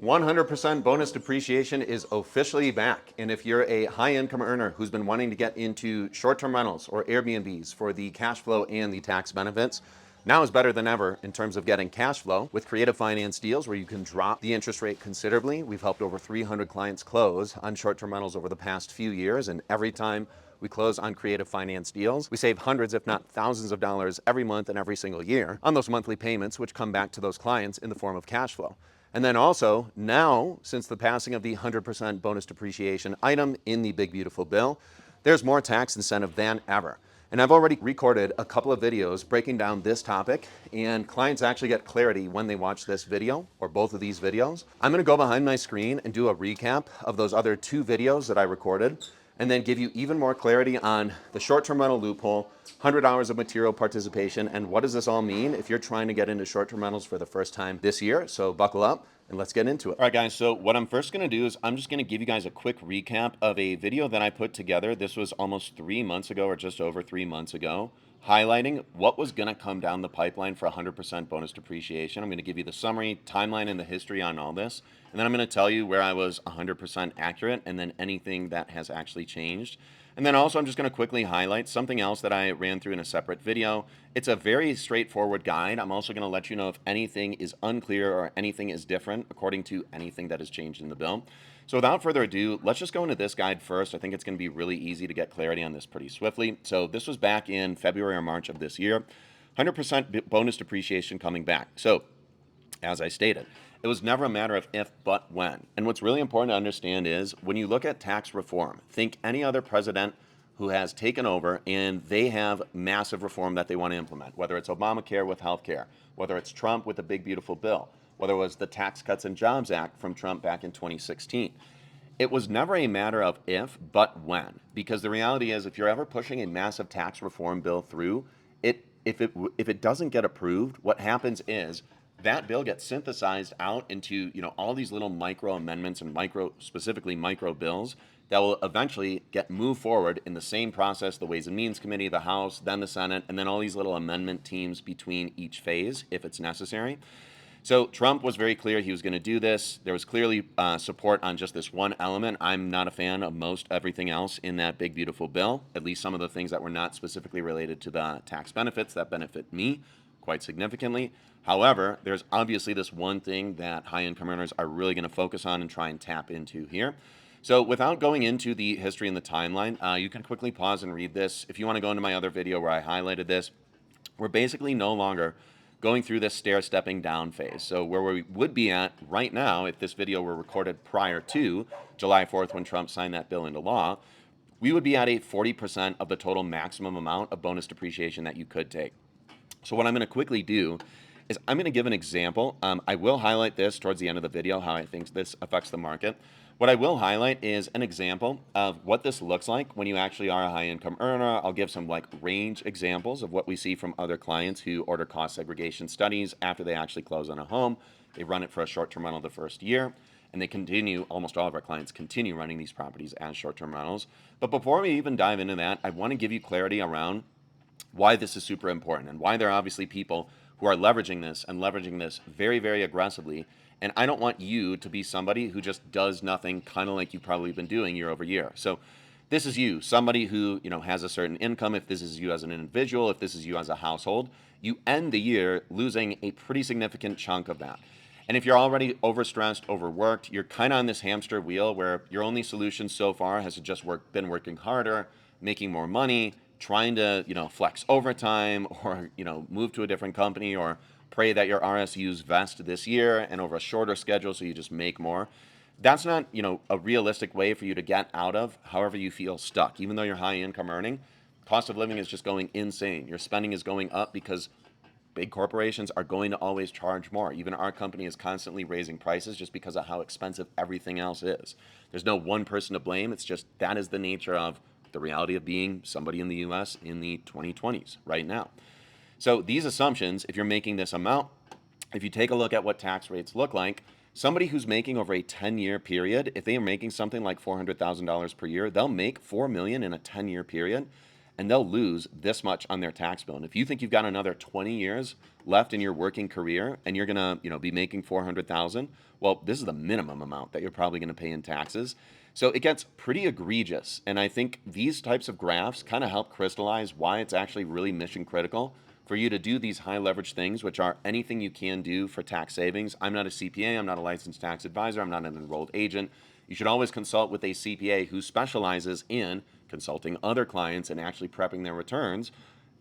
100% bonus depreciation is officially back. And if you're a high income earner who's been wanting to get into short-term rentals or Airbnbs for the cash flow and the tax benefits, now is better than ever in terms of getting cash flow with creative finance deals where you can drop the interest rate considerably. We've helped over 300 clients close on short-term rentals over the past few years, and every time we close on creative finance deals, we save hundreds, if not thousands of dollars every month and every single year on those monthly payments, which come back to those clients in the form of cash flow. And then also, now, since the passing of the 100% bonus depreciation item in the Big Beautiful Bill, there's more tax incentive than ever. And I've already recorded a couple of videos breaking down this topic, and clients actually get clarity when they watch this video or both of these videos. I'm gonna go behind my screen and do a recap of those other two videos that I recorded, and then give you even more clarity on the short-term rental loophole, 100 hours of material participation, and what does this all mean if you're trying to get into short-term rentals for the first time this year. So buckle up and let's get into it. All right, guys, so what I'm first gonna do is I'm just gonna give you guys a quick recap of a video that I put together. This was almost 3 months ago, or just over 3 months ago, highlighting what was gonna come down the pipeline for 100% bonus depreciation. I'm gonna give you the summary, timeline, and the history on all this. And then I'm gonna tell you where I was 100% accurate, and then anything that has actually changed. And then also I'm just gonna quickly highlight something else that I ran through in a separate video. It's a very straightforward guide. I'm also gonna let you know if anything is unclear or anything is different according to anything that has changed in the bill. So without further ado, let's just go into this guide first. I think it's gonna be really easy to get clarity on this pretty swiftly. So this was back in February or March of this year. 100% bonus depreciation coming back. So as I stated, it was never a matter of if, but when. And what's really important to understand is when you look at tax reform, think any other president who has taken over and they have massive reform that they want to implement, whether it's Obamacare with healthcare, whether it's Trump with the Big Beautiful Bill, whether it was the Tax Cuts and Jobs Act from Trump back in 2016. It was never a matter of if, but when. Because the reality is, if you're ever pushing a massive tax reform bill through, if it doesn't get approved, what happens is that bill gets synthesized out into all these little micro amendments and specifically micro bills that will eventually get moved forward in the same process, the Ways and Means Committee, the House, then the Senate, and then all these little amendment teams between each phase if it's necessary. So Trump was very clear he was going to do this. There was clearly support on just this one element. I'm not a fan of most everything else in that big, beautiful bill, at least some of the things that were not specifically related to the tax benefits that benefit me quite significantly. However, there's obviously this one thing that high-income earners are really going to focus on and try and tap into here. So without going into the history and the timeline, you can quickly pause and read this. If you want to go into my other video where I highlighted this, we're basically no longer going through this stair-stepping down phase. So where we would be at right now, if this video were recorded prior to July 4th when Trump signed that bill into law, we would be at a 40% of the total maximum amount of bonus depreciation that you could take. So what I'm going to quickly do is I'm going to give an example. I will highlight this towards the end of the video, how I think this affects the market. What I will highlight is an example of what this looks like when you actually are a high-income earner. I'll give some range examples of what we see from other clients who order cost segregation studies after they actually close on a home. They run it for a short-term rental the first year, and they continue, almost all of our clients continue running these properties as short-term rentals. But before we even dive into that, I want to give you clarity around why this is super important and why there are obviously people who are leveraging this very, very aggressively. And I don't want you to be somebody who just does nothing, kind of like you've probably been doing year over year. So this is you, somebody who has a certain income. If this is you as an individual, if this is you as a household, you end the year losing a pretty significant chunk of that. And if you're already overstressed, overworked, you're kind of on this hamster wheel where your only solution so far has just been working harder, making more money, trying to flex overtime, or move to a different company, or pray that your RSUs vest this year and over a shorter schedule so you just make more. That's not a realistic way for you to get out of however you feel stuck. Even though you're high income earning, cost of living is just going insane. Your spending is going up because big corporations are going to always charge more. Even our company is constantly raising prices just because of how expensive everything else is. There's no one person to blame. It's just that is the nature of the reality of being somebody in the US in the 2020s right now. So these assumptions, if you're making this amount, if you take a look at what tax rates look like, somebody who's making over a 10-year period, if they are making something like $400,000 per year, they'll make $4 million in a 10-year period. and they'll lose this much on their tax bill. And if you think you've got another 20 years left in your working career and you're going to, be making 400,000, well, this is the minimum amount that you're probably going to pay in taxes. So it gets pretty egregious. And I think these types of graphs kind of help crystallize why it's actually really mission critical for you to do these high leverage things, which are anything you can do for tax savings. I'm not a CPA, I'm not a licensed tax advisor, I'm not an enrolled agent. You should always consult with a CPA who specializes in consulting other clients and actually prepping their returns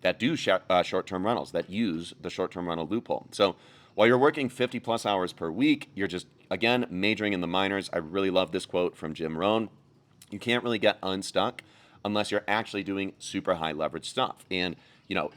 that do short-term rentals, that use the short-term rental loophole. So while you're working 50 plus hours per week, you're just, again, majoring in the minors. I really love this quote from Jim Rohn. You can't really get unstuck unless you're actually doing super high leverage stuff. And,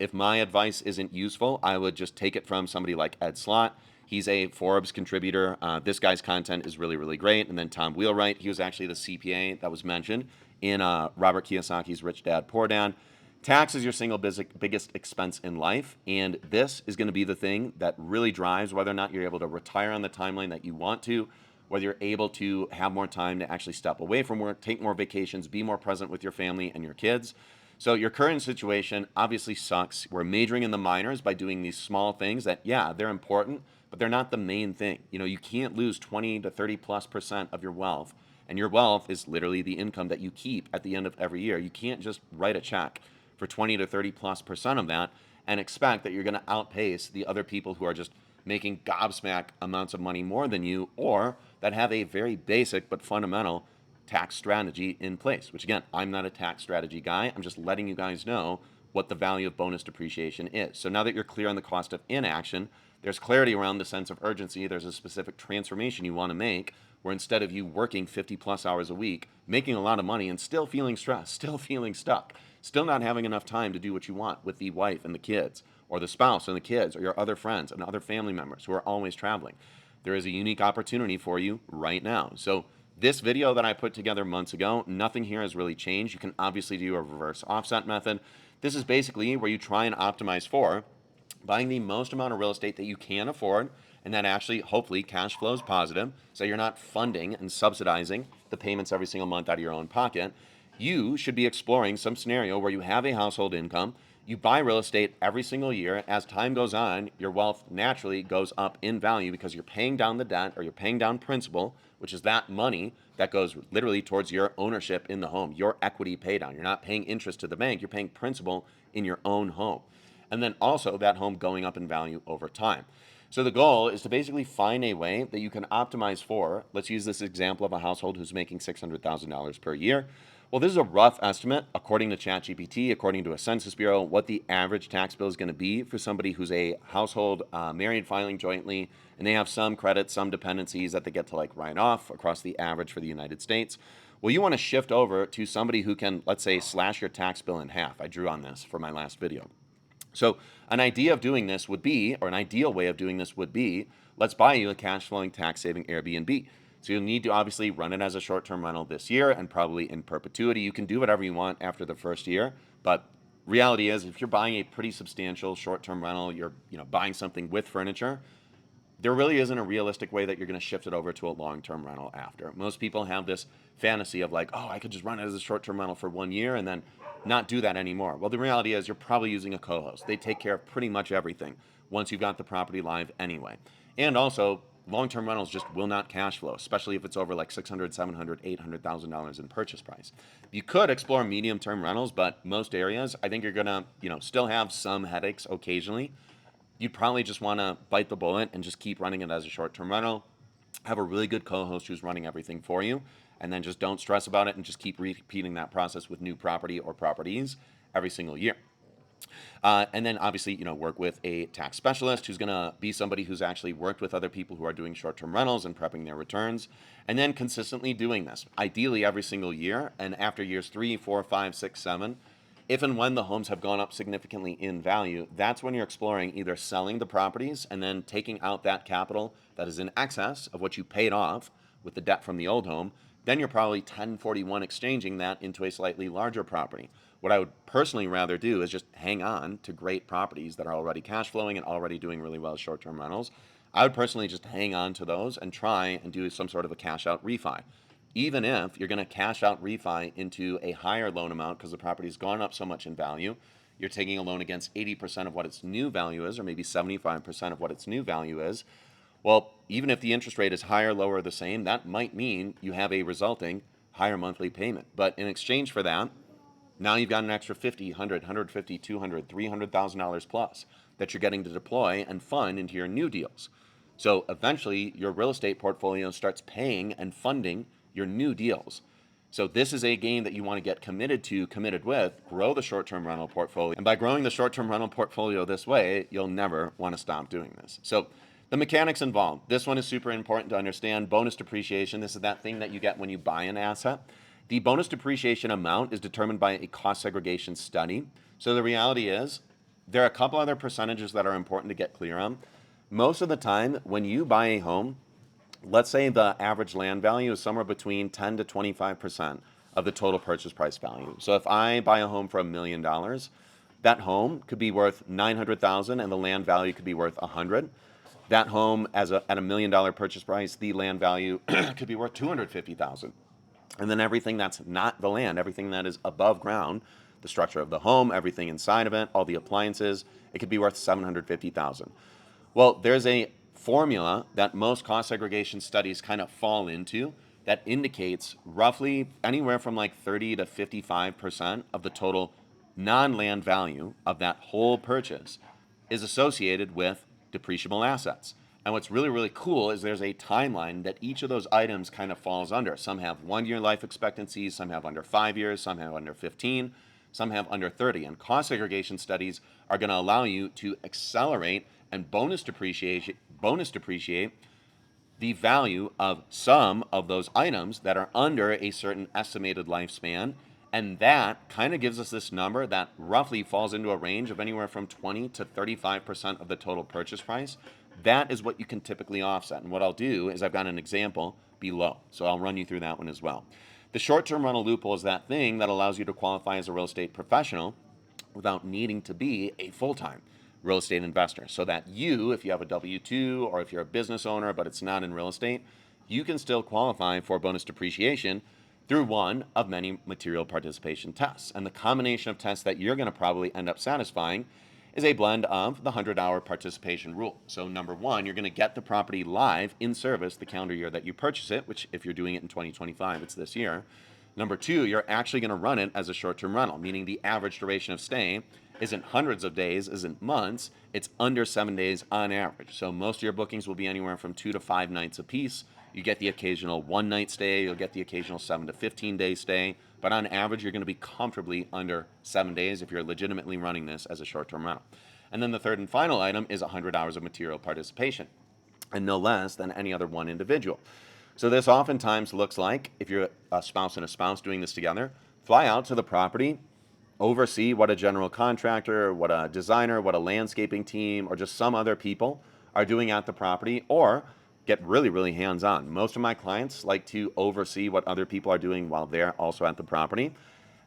if my advice isn't useful, I would just take it from somebody like Ed Slott. He's a Forbes contributor. This guy's content is really, really great. And then Tom Wheelwright, he was actually the CPA that was mentioned in Robert Kiyosaki's Rich Dad, Poor Dad. Tax is your single biggest expense in life, and this is going to be the thing that really drives whether or not you're able to retire on the timeline that you want to, whether you're able to have more time to actually step away from work, take more vacations, be more present with your family and your kids. So your current situation obviously sucks. We're majoring in the minors by doing these small things that, yeah, they're important, but they're not the main thing. You can't lose 20 to 30+% of your wealth, and your wealth is literally the income that you keep at the end of every year. You can't just write a check for 20 to 30+% of that and expect that you're going to outpace the other people who are just making gobsmack amounts of money more than you, or that have a very basic but fundamental tax strategy in place, which again, I'm not a tax strategy guy. I'm just letting you guys know what the value of bonus depreciation is. So now that you're clear on the cost of inaction, there's clarity around the sense of urgency. There's a specific transformation you want to make where instead of you working 50 plus hours a week, making a lot of money and still feeling stressed, still feeling stuck, still not having enough time to do what you want with the wife and the kids, or the spouse and the kids, or your other friends and other family members who are always traveling, there is a unique opportunity for you right now. So this video that I put together months ago, nothing here has really changed. You can obviously do a reverse offset method. This is basically where you try and optimize for buying the most amount of real estate that you can afford, and that actually hopefully cash flows positive, so you're not funding and subsidizing the payments every single month out of your own pocket. You should be exploring some scenario where you have a household income, you buy real estate every single year. As time goes on, your wealth naturally goes up in value because you're paying down the debt, or you're paying down principal, which is that money that goes literally towards your ownership in the home, your equity pay down. You're not paying interest to the bank, you're paying principal in your own home. And then also that home going up in value over time. So the goal is to basically find a way that you can optimize for. Let's use this example of a household who's making $600,000 per year. Well, this is a rough estimate, according to ChatGPT, according to a Census Bureau, what the average tax bill is going to be for somebody who's a household married filing jointly, and they have some credits, some dependencies that they get to write off across the average for the United States. Well, you want to shift over to somebody who can, let's say, slash your tax bill in half. I drew on this for my last video. So an idea of doing this would be, or an ideal way of doing this would be, let's buy you a cash flowing tax saving Airbnb. So you'll need to obviously run it as a short-term rental this year and probably in perpetuity. You can do whatever you want after the first year, but reality is if you're buying a pretty substantial short-term rental, you're buying something with furniture, there really isn't a realistic way that you're going to shift it over to a long-term rental after. Most people have this fantasy of oh, I could just run it as a short-term rental for 1 year and then not do that anymore. Well, the reality is you're probably using a co-host. They take care of pretty much everything once you've got the property live anyway. And also, long-term rentals just will not cash flow, especially if it's over $600,000, $700,000, $800,000 in purchase price. You could explore medium-term rentals, but most areas, I think you're going to still have some headaches occasionally. You'd probably just want to bite the bullet and just keep running it as a short-term rental. Have a really good co-host who's running everything for you, and then just don't stress about it and just keep repeating that process with new property or properties every single year. And then obviously, work with a tax specialist who's going to be somebody who's actually worked with other people who are doing short-term rentals and prepping their returns, and then consistently doing this, ideally every single year. And after years 3, 4, 5, 6, 7, if and when the homes have gone up significantly in value, that's when you're exploring either selling the properties and then taking out that capital that is in excess of what you paid off with the debt from the old home. Then you're probably 1041 exchanging that into a slightly larger property. What I would personally rather do is just hang on to great properties that are already cash flowing and already doing really well as short-term rentals. I would personally just hang on to those and try and do some sort of a cash out refi. even if you're going to cash out refi into a higher loan amount because the property's gone up so much in value, you're taking a loan against 80% of what its new value is, or maybe 75% of what its new value is. Well, even if the interest rate is higher, lower, or the same, that might mean you have a resulting higher monthly payment. But in exchange for that, now you've got an extra 50, 100, 150, 200, $300,000 plus that you're getting to deploy and fund into your new deals. So eventually your real estate portfolio starts paying and funding your new deals. So this is a game that you want to get committed to, committed with, grow the short-term rental portfolio. And by growing the short-term rental portfolio this way, you'll never want to stop doing this. So the mechanics involved. This one is super important to understand. Bonus depreciation. This is that thing that you get when you buy an asset. The bonus depreciation amount is determined by a cost segregation study. So the reality is there are a couple other percentages that are important to get clear on. Most of the time, when you buy a home, let's say the average land value is somewhere between 10 to 25% of the total purchase price value. So if I buy a home for $1 million, that home could be worth 900,000 and the land value could be worth 100. That home at $1 million purchase price, the land value could be worth 250,000. And then everything that's not the land, everything that is above ground, the structure of the home, everything inside of it, all the appliances, it could be worth 750,000. Well, there's a formula that most cost segregation studies kind of fall into that indicates roughly anywhere from like 30 to 55% of the total non-land value of that whole purchase is associated with depreciable assets. And what's really, really cool is there's a timeline that each of those items kind of falls under. Some have 1 year life expectancies, some have under 5 years, some have under 15, some have under 30. And cost segregation studies are going to allow you to accelerate and bonus depreciate the value of some of those items that are under a certain estimated lifespan. And that kind of gives us this number that roughly falls into a range of anywhere from 20 to 35% of the total purchase price. That is what you can typically offset. And what I'll do is I've got an example below. So I'll run you through that one as well. The short-term rental loophole is that thing that allows you to qualify as a real estate professional without needing to be a full-time real estate investor. So that you, if you have a W-2 or if you're a business owner but it's not in real estate, you can still qualify for bonus depreciation through one of many material participation tests. And the combination of tests that you're going to probably end up satisfying is a blend of the 100-hour participation rule. So number one, you're going to get the property live in service the calendar year that you purchase it, which if you're doing it in 2025, it's this year. Number two, you're actually going to run it as a short-term rental, meaning the average duration of stay isn't hundreds of days, isn't months, it's under 7 days on average. So most of your bookings will be anywhere from 2 to 5 nights a piece. You get the occasional 1-night stay, you'll get the occasional 7 to 15-day stay, but on average, you're going to be comfortably under 7 days if you're legitimately running this as a short-term rental. And then the third and final item is 100 hours of material participation, and no less than any other one individual. So this oftentimes looks like, if you're a spouse and a spouse doing this together, fly out to the property, oversee what a general contractor, what a designer, what a landscaping team, or just some other people are doing at the property, or get really, really hands-on. Most of my clients like to oversee what other people are doing while they're also at the property.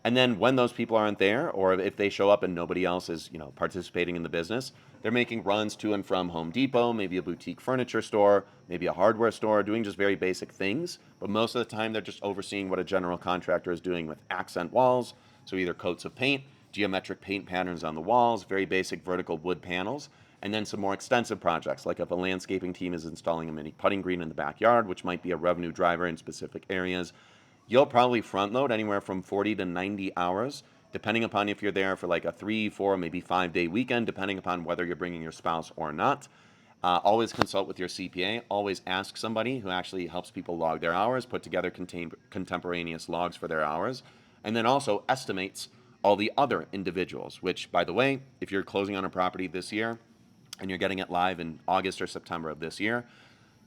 And then when those people aren't there, or if they show up and nobody else is, participating in the business, they're making runs to and from Home Depot, maybe a boutique furniture store, maybe a hardware store, doing just very basic things. But most of the time, they're just overseeing what a general contractor is doing with accent walls. So either coats of paint, geometric paint patterns on the walls, very basic vertical wood panels, and then some more extensive projects, like if a landscaping team is installing a mini putting green in the backyard, which might be a revenue driver in specific areas. You'll probably front load anywhere from 40 to 90 hours, depending upon if you're there for like a 3, 4, maybe 5-day weekend, depending upon whether you're bringing your spouse or not. Always consult with your CPA. Always ask somebody who actually helps people log their hours, put together contemporaneous logs for their hours, and then also estimates all the other individuals, which, by the way, if you're closing on a property this year and you're getting it live in August or September of this year,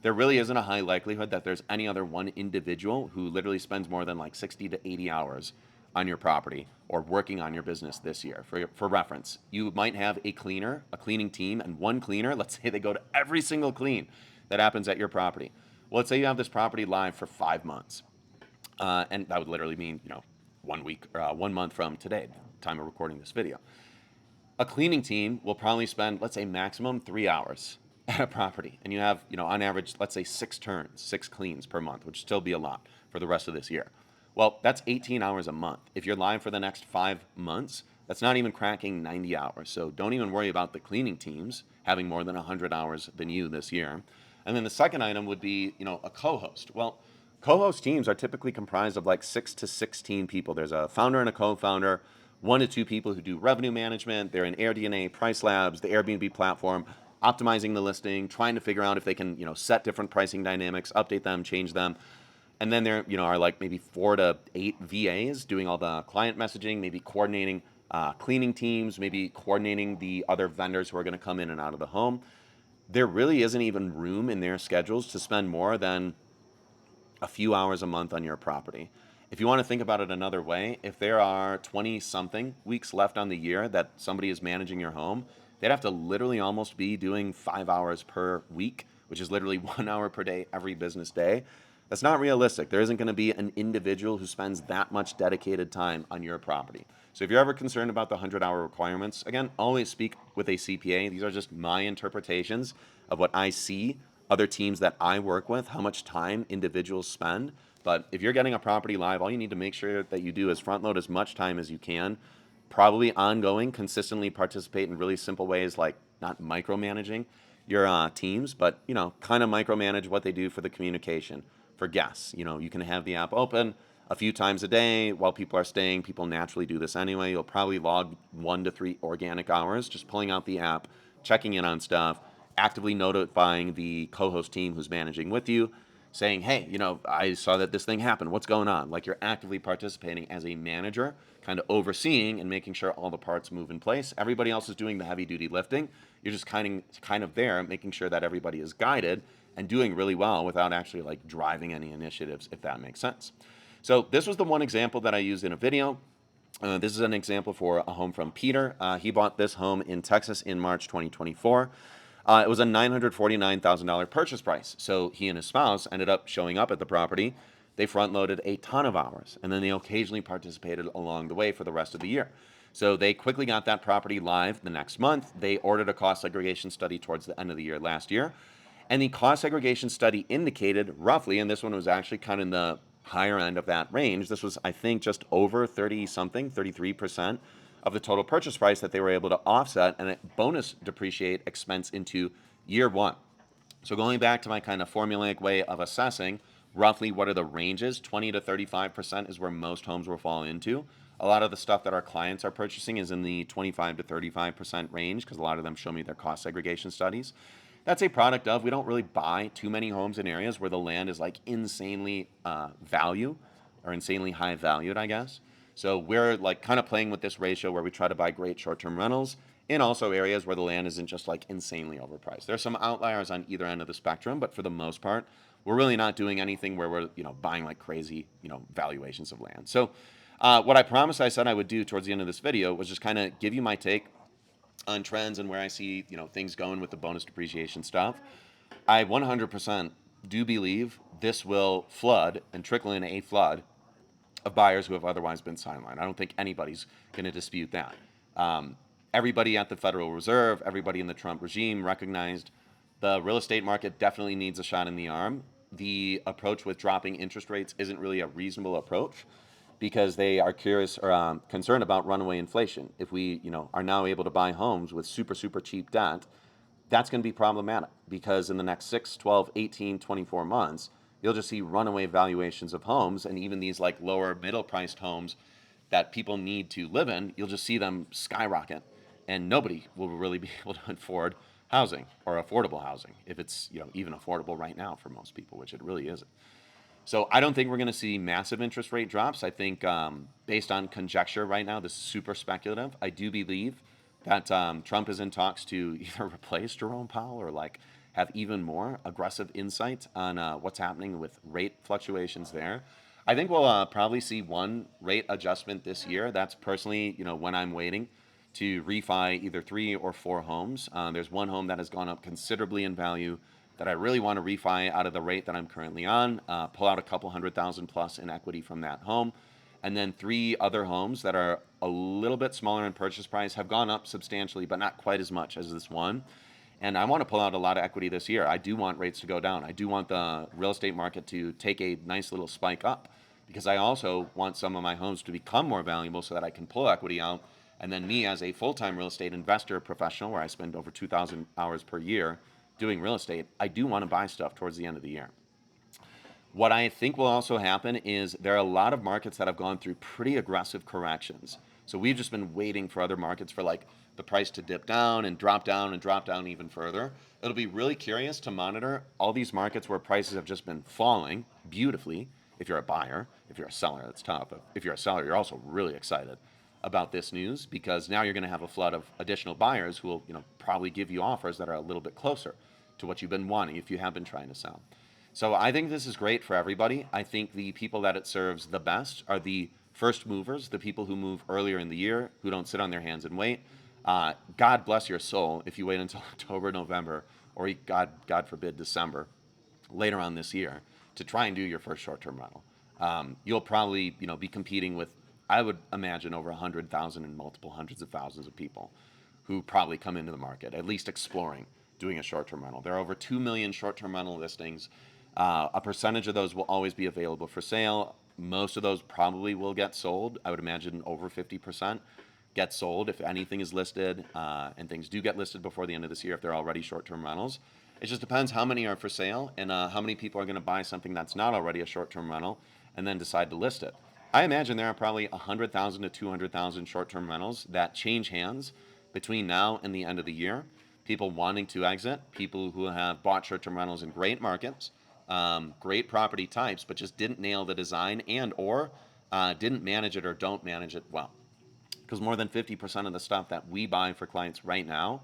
there really isn't a high likelihood that there's any other one individual who literally spends more than like 60 to 80 hours on your property or working on your business this year. For reference, you might have a cleaner, a cleaning team, and one cleaner, let's say they go to every single clean that happens at your property. Well, let's say you have this property live for 5 months. And that would literally mean, 1 week or 1 month from today, time of recording this video. A cleaning team will probably spend, let's say, maximum 3 hours at a property and you have, on average, let's say 6 turns, 6 cleans per month, which would still be a lot for the rest of this year. Well, that's 18 hours a month. If you're live for the next 5 months, that's not even cracking 90 hours. So don't even worry about the cleaning teams having more than 100 hours than you this year. And then the second item would be, a co-host. Well, co-host teams are typically comprised of like 6 to 16 people. There's a founder and a co-founder, 1 to 2 people who do revenue management. They're in AirDNA, Price Labs, the Airbnb platform, optimizing the listing, trying to figure out if they can, set different pricing dynamics, update them, change them. And then there, are like maybe 4 to 8 VAs doing all the client messaging, maybe coordinating cleaning teams, maybe coordinating the other vendors who are going to come in and out of the home. There really isn't even room in their schedules to spend more than a few hours a month on your property. If you want to think about it another way, if there are 20 something weeks left on the year that somebody is managing your home, they'd have to literally almost be doing 5 hours per week, which is literally 1 hour per day every business day. That's not realistic. There isn't going to be an individual who spends that much dedicated time on your property. So if you're ever concerned about the 100-hour requirements, again, always speak with a CPA. These are just my interpretations of what I see other teams that I work with, how much time individuals spend. But if you're getting a property live, all you need to make sure that you do is front load as much time as you can, probably ongoing, consistently participate in really simple ways like not micromanaging your teams, but kind of micromanage what they do for the communication for guests. You can have the app open a few times a day while people are staying. People naturally do this anyway. You'll probably log 1 to 3 organic hours just pulling out the app, checking in on stuff, actively notifying the co-host team who's managing with you, saying, hey, I saw that this thing happened. What's going on? Like you're actively participating as a manager, kind of overseeing and making sure all the parts move in place. Everybody else is doing the heavy duty lifting. You're just kind of there, making sure that everybody is guided and doing really well without actually like driving any initiatives, if that makes sense. So this was the one example that I used in a video. This is an example for a home from Peter. He bought this home in Texas in March 2024. It was a $949,000 purchase price. So he and his spouse ended up showing up at the property. They front loaded a ton of hours, and then they occasionally participated along the way for the rest of the year. So they quickly got that property live the next month. They ordered a cost segregation study towards the end of the year last year. And the cost segregation study indicated roughly, and this one was actually kind of in the higher end of that range. This was, I think, just over 30 something, 33% of the total purchase price that they were able to offset and bonus depreciate expense into year one. So going back to my kind of formulaic way of assessing roughly what are the ranges, 20 to 35% is where most homes will fall into. A lot of the stuff that our clients are purchasing is in the 25 to 35% range because a lot of them show me their cost segregation studies. That's a product of we don't really buy too many homes in areas where the land is like insanely insanely high valued, I guess. So we're like kind of playing with this ratio where we try to buy great short-term rentals in also areas where the land isn't just like insanely overpriced. There's some outliers on either end of the spectrum, but for the most part, we're really not doing anything where we're buying like crazy valuations of land. So what I promised I said I would do towards the end of this video was just kind of give you my take on trends and where I see things going with the bonus depreciation stuff. I 100% do believe this will flood and trickle in a flood of buyers who have otherwise been sidelined. I don't think anybody's going to dispute that. Everybody at the Federal Reserve, everybody in the Trump regime recognized the real estate market definitely needs a shot in the arm. The approach with dropping interest rates isn't really a reasonable approach because they are curious or concerned about runaway inflation. If we, are now able to buy homes with super, super cheap debt, that's going to be problematic because in the next 6, 12, 18, 24 months, you'll just see runaway valuations of homes and even these like lower middle priced homes that people need to live in, you'll just see them skyrocket and nobody will really be able to afford housing or affordable housing if it's, even affordable right now for most people, which it really isn't. So I don't think we're going to see massive interest rate drops. I think based on conjecture right now, this is super speculative. I do believe that Trump is in talks to either replace Jerome Powell or like have even more aggressive insight on what's happening with rate fluctuations there. I think we'll probably see one rate adjustment this year. That's personally, when I'm waiting to refi either 3 or 4 homes. There's one home that has gone up considerably in value that I really want to refi out of the rate that I'm currently on, pull out a couple $100,000 plus in equity from that home. And then 3 other homes that are a little bit smaller in purchase price have gone up substantially, but not quite as much as this one. And I want to pull out a lot of equity this year. I do want rates to go down. I do want the real estate market to take a nice little spike up, because I also want some of my homes to become more valuable so that I can pull equity out. And then me as a full-time real estate investor professional, where I spend over 2,000 hours per year doing real estate, I do want to buy stuff towards the end of the year. What I think will also happen is there are a lot of markets that have gone through pretty aggressive corrections. So we've just been waiting for other markets for like the price to dip down and drop down and drop down even further. It'll be really curious to monitor all these markets where prices have just been falling beautifully. If you're a buyer, if you're a seller, that's tough. But if you're a seller, you're also really excited about this news, because now you're going to have a flood of additional buyers who will, probably give you offers that are a little bit closer to what you've been wanting if you have been trying to sell. So I think this is great for everybody. I think the people that it serves the best are the first movers, the people who move earlier in the year, who don't sit on their hands and wait. God bless your soul if you wait until October, November, or God forbid, December, later on this year, to try and do your first short-term rental. You'll probably, be competing with, I would imagine, over 100,000 and multiple hundreds of thousands of people who probably come into the market, at least exploring doing a short-term rental. There are over 2 million short-term rental listings. A percentage of those will always be available for sale. Most of those probably will get sold. I would imagine over 50% get sold if anything is listed, and things do get listed before the end of this year if they're already short-term rentals. It just depends how many are for sale and how many people are going to buy something that's not already a short-term rental and then decide to list it. I imagine there are probably 100,000 to 200,000 short-term rentals that change hands between now and the end of the year. People wanting to exit, people who have bought short-term rentals in great markets, great property types, but just didn't nail the design and or didn't manage it or don't manage it well. Because more than 50% of the stuff that we buy for clients right now,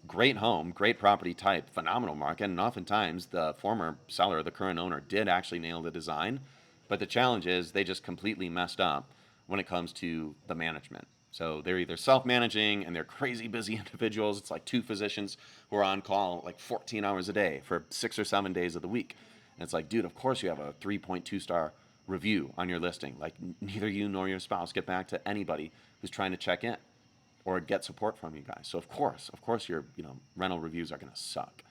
great home, great property type, phenomenal market, and oftentimes the former seller, the current owner, did actually nail the design, but the challenge is they just completely messed up when it comes to the management. So they're either self-managing and they're crazy busy individuals. It's like 2 physicians who are on call like 14 hours a day for 6 or 7 days of the week. And it's like, dude, of course you have a 3.2 star review on your listing. Like, neither you nor your spouse get back to anybody who's trying to check in or get support from you guys. So of course your rental reviews are going to suck.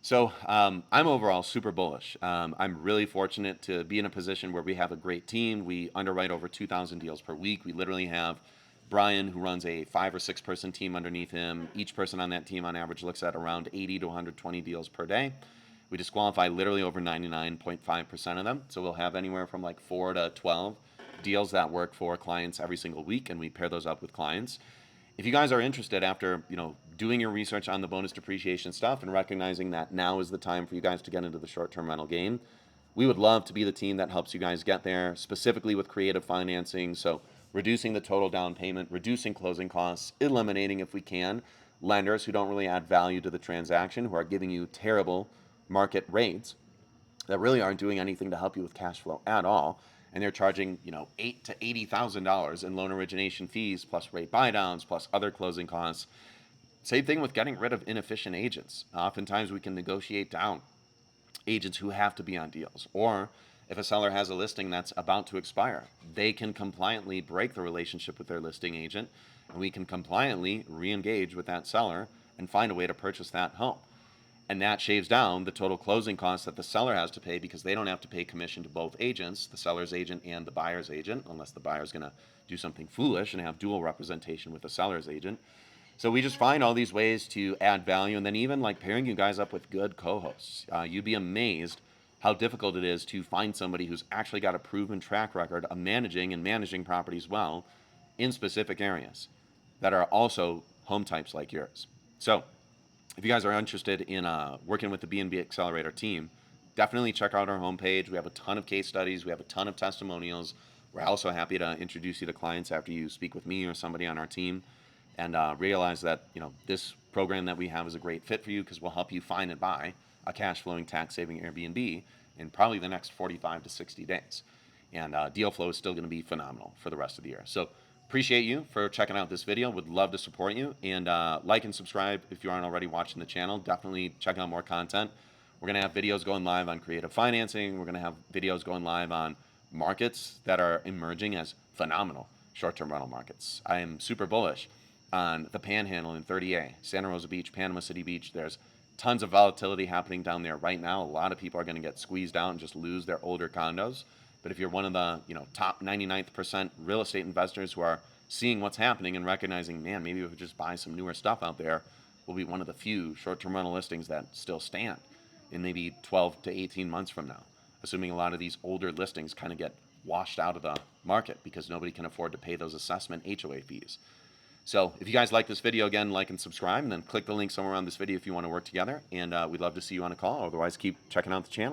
So I'm overall super bullish. I'm really fortunate to be in a position where we have a great team. We underwrite over 2,000 deals per week. We literally have Brian, who runs a 5 or 6 person team underneath him. Each person on that team on average looks at around 80 to 120 deals per day. We disqualify literally over 99.5% of them. So we'll have anywhere from like 4 to 12 deals that work for clients every single week, and we pair those up with clients. If you guys are interested, after doing your research on the bonus depreciation stuff and recognizing that now is the time for you guys to get into the short-term rental game, we would love to be the team that helps you guys get there, specifically with creative financing. So reducing the total down payment, reducing closing costs, eliminating, if we can, lenders who don't really add value to the transaction, who are giving you terrible market rates that really aren't doing anything to help you with cash flow at all. And they're charging, $8,000 to $80,000 in loan origination fees, plus rate buydowns, plus other closing costs. Same thing with getting rid of inefficient agents. Oftentimes we can negotiate down agents who have to be on deals. Or if a seller has a listing that's about to expire, they can compliantly break the relationship with their listing agent, and we can compliantly re-engage with that seller and find a way to purchase that home. And that shaves down the total closing costs that the seller has to pay, because they don't have to pay commission to both agents, the seller's agent and the buyer's agent, unless the buyer's going to do something foolish and have dual representation with the seller's agent. So we just find all these ways to add value, and then even like pairing you guys up with good co-hosts. You'd be amazed how difficult it is to find somebody who's actually got a proven track record of managing properties well in specific areas that are also home types like yours. So if you guys are interested in working with the B&B Accelerator team, definitely check out our homepage. We have a ton of case studies. We have a ton of testimonials. We're also happy to introduce you to clients after you speak with me or somebody on our team, and realize that this program that we have is a great fit for you, because we'll help you find and buy a cash flowing, tax saving Airbnb in probably the next 45 to 60 days. And deal flow is still going to be phenomenal for the rest of the year. So appreciate you for checking out this video. Would love to support you, and like and subscribe if you aren't already watching the channel. Definitely check out more content. We're going to have videos going live on creative financing. We're going to have videos going live on markets that are emerging as phenomenal short-term rental markets. I am super bullish on the Panhandle in 30A, Santa Rosa Beach, Panama City Beach. There's tons of volatility happening down there right now. A lot of people are going to get squeezed out and just lose their older condos. But if you're one of the top 99th percent real estate investors who are seeing what's happening and recognizing, man, maybe we could just buy some newer stuff out there, will be one of the few short-term rental listings that still stand in maybe 12 to 18 months from now, assuming a lot of these older listings kind of get washed out of the market because nobody can afford to pay those assessment HOA fees. So if you guys like this video, again, like and subscribe, and then click the link somewhere on this video if you want to work together. And we'd love to see you on a call. Otherwise, keep checking out the channel.